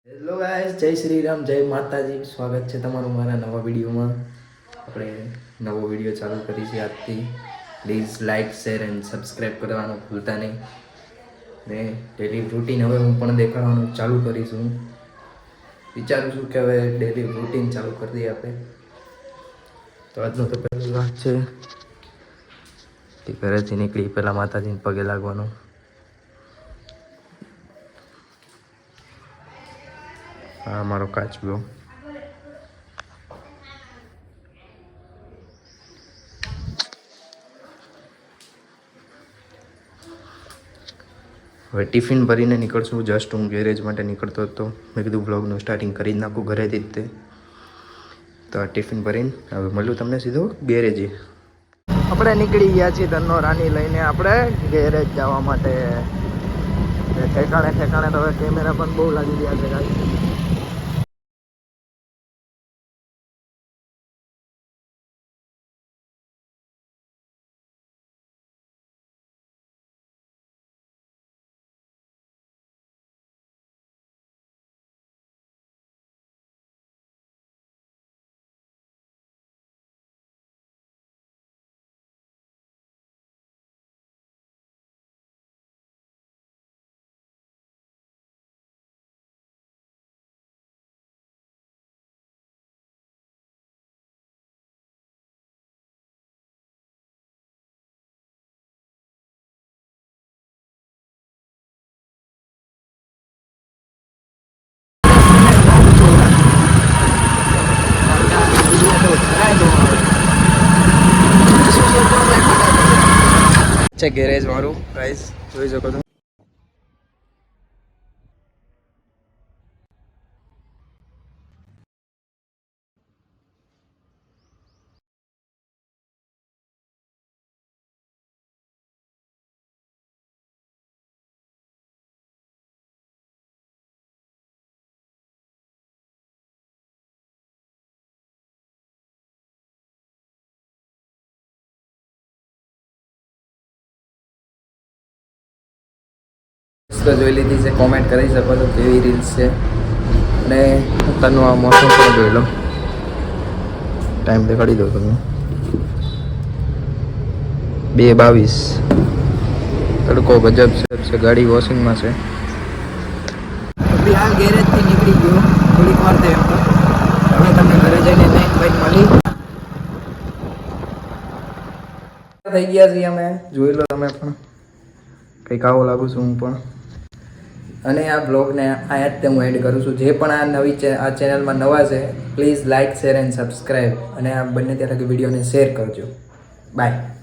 Hello guys, જય શ્રી રામ, જય માતાજી. સ્વાગત છે તમારું મારા નવા વિડીયોમાં. આપણે નવો વિડીયો ચાલુ કરી છે આજથી. Please like, share and subscribe કરવાનું ભૂલતા નહીં. ને ડેલી રૂટીન હવે હું પણ દેખાડવાનું ચાલુ કરીશું. વિચારું છું કે હવે ડેલી રૂટીન ચાલુ કરી દઈએ આપણે. તો આજનો તો પહેલી વાત છે કે ઘરેથી નીકળી પહેલાં માતાજીને પગે લાગવાનું. આ મારો કાચબો. હવે ટિફિન ભરીને નીકળશું. જસ્ટ હું ગેરેજ માટે નીકળતો હતો. મેં કીધું વ્લોગનું સ્ટાર્ટિંગ કરી જ નાખું ઘરેથી જ તે. તો આ ટિફિન ભરીને હવે મળ્યું તમને સીધો ગેરેજે. આપણે નીકળી ગયા છીએ ધનનો રાની લઈને આપણે ગેરેજ જવા માટે. ઠેકાણે ઠેકાણે તો હવે કેમેરા પણ બહુ લાગી ગયા છે ગાઈસ. છે ગેરેજ મારું ગાઈસ, જોઈ શકો છો. તો જોઈ લીધી છે, કોમેન્ટ કરી શકો છો કેવી રીલ્સ છે. અને અત્યારનો આ મોસમ પણ જોઈ લો. ટાઈમ દેખાડી દો તમે. 2:22. તડકો ગજબ છે. ગાડી વોશિંગમાં છે. હાલ ગેરેજથી નીકળી ગયો થોડીક વાર થઈ. હવે તમને ઘરે જઈને બાઈક મળી થઈ ગયા છીએ અમે. જોઈ લો તમે પણ. કંઈક આવો લાગુ છું હું પણ. અને આ બ્લોગને આ જ હું એડ કરું છું. જે પણ આ ચેનલમાં નવા છે, please like, share and subscribe. અને આ બંને ત્યારે વિડીયોને શેર કરજો. બાય.